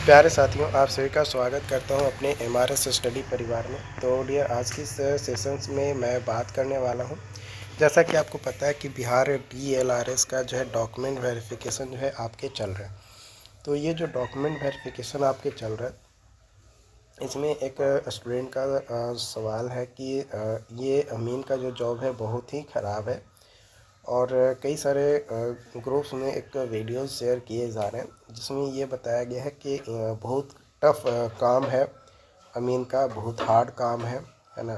प्यारे साथियों, आप सभी का स्वागत करता हूं अपने एमआरएस स्टडी परिवार में। तो डियर, आज की इस सेशंस में मैं बात करने वाला हूं। जैसा कि आपको पता है कि बिहार डीएलआरएस का जो है डॉक्यूमेंट वेरिफिकेशन जो है आपके चल रहा है। तो ये जो डॉक्यूमेंट वेरिफिकेशन आपके चल रहा है, इसमें एक स्टूडेंट का सवाल है कि ये अमीन का जो जॉब है बहुत ही ख़राब है और कई सारे ग्रुप्स में एक वीडियो शेयर किए जा रहे हैं जिसमें ये बताया गया है कि बहुत टफ काम है अमीन का, बहुत हार्ड काम है ना।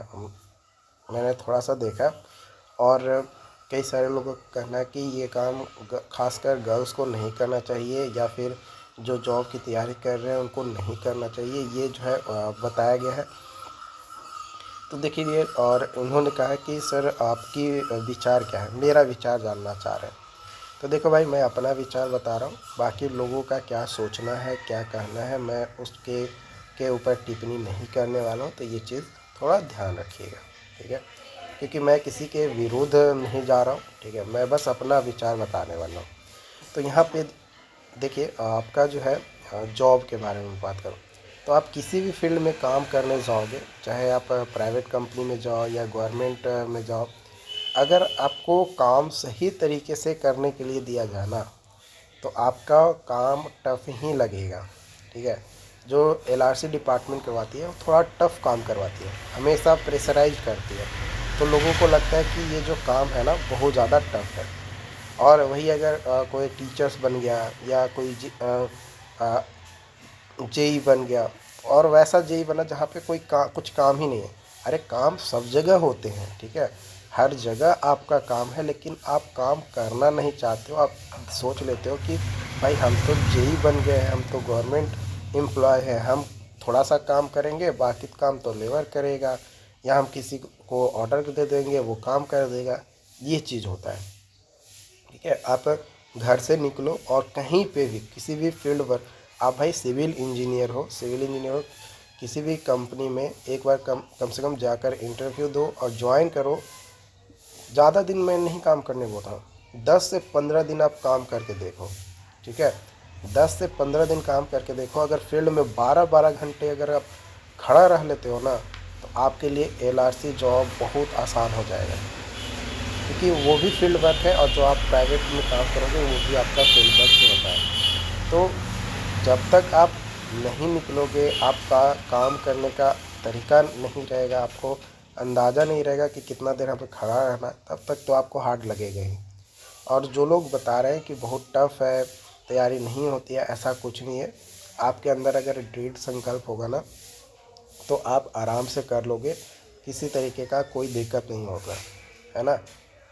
मैंने थोड़ा सा देखा और कई सारे लोगों का कहना है कि ये काम खासकर गर्ल्स को नहीं करना चाहिए या फिर जो जॉब की तैयारी कर रहे हैं उनको नहीं करना चाहिए, ये जो है बताया गया है। तो देखिए, और उन्होंने कहा कि सर आपकी विचार क्या है, मेरा विचार जानना चाह रहे हैं। तो देखो भाई, मैं अपना विचार बता रहा हूँ, बाकी लोगों का क्या सोचना है, क्या कहना है, मैं उसके ऊपर टिप्पणी नहीं करने वाला हूँ। तो ये चीज़ थोड़ा ध्यान रखिएगा, ठीक है, क्योंकि मैं किसी के विरुद्ध नहीं जा रहा हूँ, ठीक है, मैं बस अपना विचार बताने वाला हूँ। तो यहाँ पे देखिए, आपका जो है जॉब के बारे में बात करूँ तो आप किसी भी फील्ड में काम करने जाओगे, चाहे आप प्राइवेट कंपनी में जाओ या गवर्नमेंट में जाओ, अगर आपको काम सही तरीके से करने के लिए दिया जाए ना, तो आपका काम टफ ही लगेगा, ठीक है। जो एलआरसी डिपार्टमेंट करवाती है वो थोड़ा टफ काम करवाती है, हमेशा प्रेशराइज करती है। तो लोगों को लगता है कि ये जो काम है ना बहुत ज़्यादा टफ है। और वही अगर कोई टीचर्स बन गया या कोई जेई बन गया, और वैसा जेई बना जहाँ पे कुछ काम ही नहीं है। अरे काम सब जगह होते हैं, ठीक है, हर जगह आपका काम है, लेकिन आप काम करना नहीं चाहते हो। आप सोच लेते हो कि भाई हम तो जेई बन गए हैं, हम तो गवर्नमेंट एम्प्लॉय हैं, हम थोड़ा सा काम करेंगे, बाकी काम तो लेबर करेगा, या हम किसी को ऑर्डर दे देंगे वो काम कर देगा। ये चीज़ होता है, ठीक है। आप घर से निकलो और कहीं पे भी किसी भी फील्ड पर, आप भाई सिविल इंजीनियर हो, किसी भी कंपनी में एक बार कम से कम जाकर इंटरव्यू दो और ज्वाइन करो। ज़्यादा दिन मैं नहीं काम करने बोल रहा हूँ, 10 से 15 दिन आप काम करके देखो, ठीक है। 10 से 15 दिन काम करके देखो, अगर फील्ड में 12-12 घंटे अगर आप खड़ा रह लेते हो ना, तो आपके लिए एलआरसी जॉब बहुत आसान हो जाएगा, क्योंकि वो भी फील्ड वर्क है और जो आप प्राइवेट में काम करोगे वो भी आपका फील्ड वर्क ही होता है। तो जब तक आप नहीं निकलोगे, आपका काम करने का तरीका नहीं रहेगा, आपको अंदाज़ा नहीं रहेगा कि कितना देर यहाँ पे खड़ा रहना, तब तक तो आपको हार्ड लगेगा ही। और जो लोग बता रहे हैं कि बहुत टफ है, तैयारी नहीं होती है, ऐसा कुछ नहीं है। आपके अंदर अगर दृढ़ संकल्प होगा ना, तो आप आराम से कर लोगे, किसी तरीके का कोई दिक्कत नहीं होगा, है ना।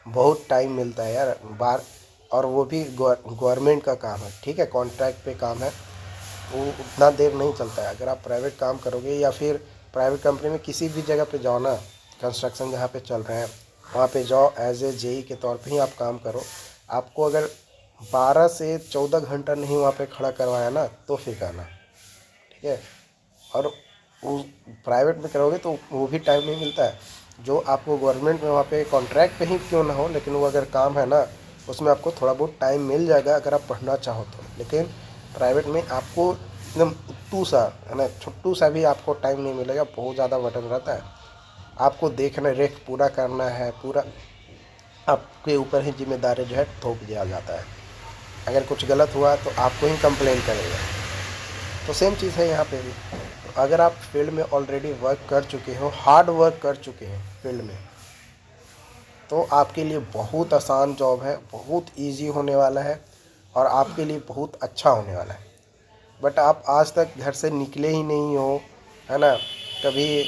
बहुत टाइम मिलता है यार बार, और वो भी गवर्नमेंट का काम है, ठीक है, कॉन्ट्रैक्ट पे काम है, वो उतना देर नहीं चलता है। अगर आप प्राइवेट काम करोगे या फिर प्राइवेट कंपनी में किसी भी जगह पे जाओ ना, कंस्ट्रक्शन जहाँ पे चल रहे हैं वहाँ पे जाओ, एज ए जेई के तौर पे ही आप काम करो। आपको अगर 12 से 14 घंटा नहीं वहाँ पे खड़ा करवाया ना, तो फिर करना, ठीक है। और वो प्राइवेट में करोगे तो वो भी टाइम नहीं मिलता है, जो आपको गवर्नमेंट में वहाँ पे कॉन्ट्रैक्ट पे ही क्यों ना हो, लेकिन वो अगर काम है ना, उसमें आपको थोड़ा बहुत टाइम मिल जाएगा अगर आप पढ़ना चाहो तो। लेकिन प्राइवेट में आपको एकदम उट्टू सा, है ना, छुट्टू सा भी आपको टाइम नहीं मिलेगा, बहुत ज़्यादा बटन रहता है, आपको देखना, रेख पूरा करना है, पूरा आपके ऊपर ही जिम्मेदारी जो है थोप दिया जाता है। अगर कुछ गलत हुआ तो आपको ही कंप्लेन करेगा। तो सेम चीज़ है यहाँ पे भी। तो अगर आप फील्ड में ऑलरेडी वर्क कर चुके हो, हार्ड वर्क कर चुके हैं फील्ड में, तो आपके लिए बहुत आसान जॉब है, बहुत इजी होने वाला है और आपके लिए बहुत अच्छा होने वाला है। बट आप आज तक घर से निकले ही नहीं हो, है ना, कभी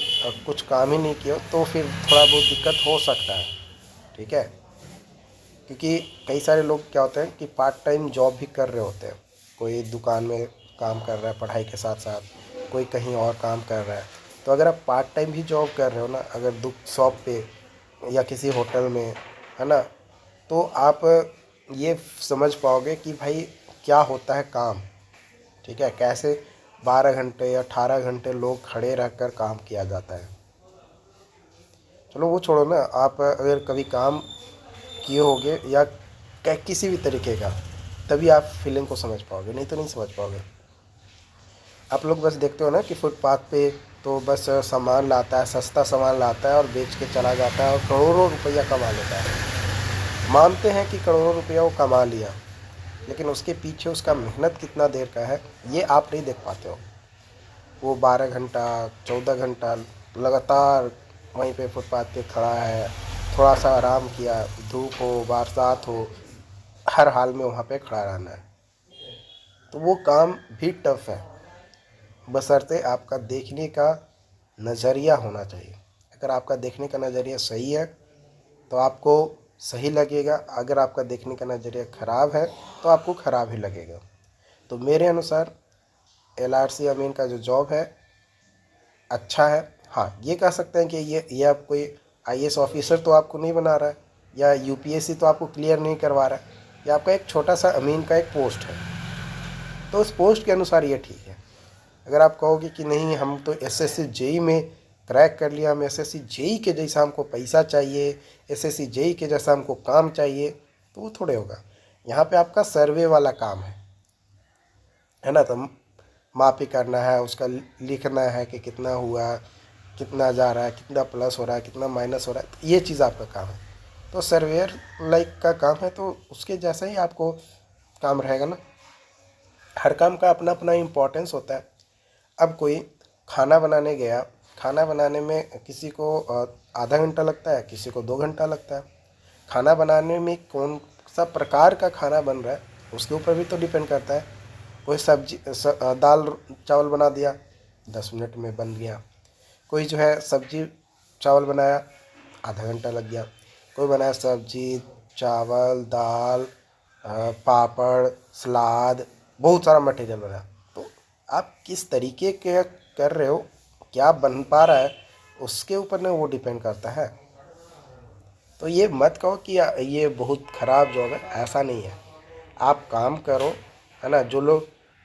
कुछ काम ही नहीं किया हो, तो फिर थोड़ा बहुत दिक्कत हो सकता है, ठीक है। क्योंकि कई सारे लोग क्या होते हैं कि पार्ट टाइम जॉब भी कर रहे होते हैं, कोई दुकान में काम कर रहा है पढ़ाई के साथ साथ, कोई कहीं और काम कर रहा है। तो अगर आप पार्ट टाइम भी जॉब कर रहे हो ना, अगर शॉप पे या किसी होटल में, है ना, तो आप ये समझ पाओगे कि भाई क्या होता है काम, ठीक है, कैसे 12 घंटे या 18 घंटे लोग खड़े रहकर काम किया जाता है। चलो वो छोड़ो ना, आप अगर कभी काम किए होगे या किसी भी तरीके का, तभी आप फीलिंग को समझ पाओगे, नहीं तो नहीं समझ पाओगे। आप लोग बस देखते हो ना कि फुटपाथ पे तो बस सामान लाता है, सस्ता सामान लाता है और बेच के चला जाता है और करोड़ों रुपया कमा लेता है। मानते हैं कि करोड़ों रुपया वो कमा लिया, लेकिन उसके पीछे उसका मेहनत कितना देर का है ये आप नहीं देख पाते हो। वो 12 घंटा 14 घंटा लगातार वहीं पे फुटपाथ पे खड़ा है, थोड़ा सा आराम किया, धूप हो बरसात हो, हर हाल में वहाँ पे खड़ा रहना है। तो वो काम भी टफ है, बशर्ते आपका देखने का नज़रिया होना चाहिए। अगर आपका देखने का नज़रिया सही है तो आपको सही लगेगा, अगर आपका देखने का नज़रिया ख़राब है तो आपको ख़राब ही लगेगा। तो मेरे अनुसार LRC अमीन का जो जॉब है अच्छा है। हाँ, ये कह सकते हैं कि ये आप कोई IAS ऑफिसर तो आपको नहीं बना रहा है या UPSC तो आपको क्लियर नहीं करवा रहा है, ये आपका एक छोटा सा अमीन का एक पोस्ट है। तो उस पोस्ट के अनुसार ये ठीक है। अगर आप कहोगे कि नहीं हम तो SSC JEE में क्रैक कर लिया, हम SSC JEE के जैसा हमको पैसा चाहिए, SSC JEE के जैसा हमको काम चाहिए, तो वो थोड़े होगा। यहाँ पे आपका सर्वे वाला काम है ना। तो मापी करना है, उसका लिखना है कि कितना हुआ, कितना जा रहा है, कितना प्लस हो रहा है, कितना माइनस हो रहा है, तो ये चीज़ आपका काम है। तो सर्वेयर लाइक का काम है, तो उसके जैसा ही आपको काम रहेगा ना। हर काम का अपना अपना इम्पोर्टेंस होता है। अब कोई खाना बनाने गया, खाना बनाने में किसी को आधा घंटा लगता है, किसी को 2 घंटा लगता है। खाना बनाने में कौन सा प्रकार का खाना बन रहा है उसके ऊपर भी तो डिपेंड करता है। कोई दाल चावल बना दिया 10 मिनट में बन गया, कोई जो है सब्जी चावल बनाया आधा घंटा लग गया, कोई बनाया सब्जी चावल दाल पापड़ सलाद, बहुत सारा मटेरियल बनाया। तो आप किस तरीके के कर रहे हो, क्या बन पा रहा है, उसके ऊपर ना वो डिपेंड करता है। तो ये मत कहो कि ये बहुत ख़राब जॉब है, ऐसा नहीं है। आप काम करो, है ना।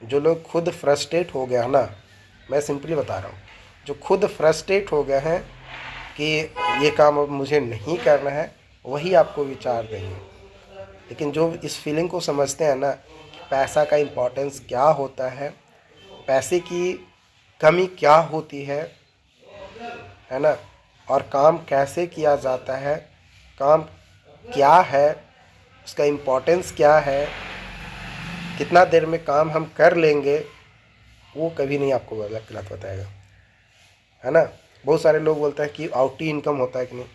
जो लोग खुद फ्रस्ट्रेट हो गया है ना, मैं सिंपली बता रहा हूँ, जो खुद फ्रस्ट्रेट हो गए हैं कि ये काम अब मुझे नहीं करना है, वही आपको विचार देंगे। लेकिन जो इस फीलिंग को समझते हैं ना कि पैसा का इम्पोर्टेंस क्या होता है, पैसे की कमी क्या होती है ना, और काम कैसे किया जाता है, काम क्या है, उसका इम्पोर्टेंस क्या है, कितना देर में काम हम कर लेंगे, वो कभी नहीं आपको गलत बताएगा, है ना। बहुत सारे लोग बोलते हैं कि आउटी इनकम होता है कि नहीं,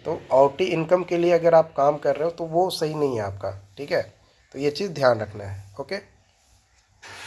तो आउटी इनकम के लिए अगर आप काम कर रहे हो तो वो सही नहीं है आपका, ठीक है। तो ये चीज़ ध्यान रखना है। ओके।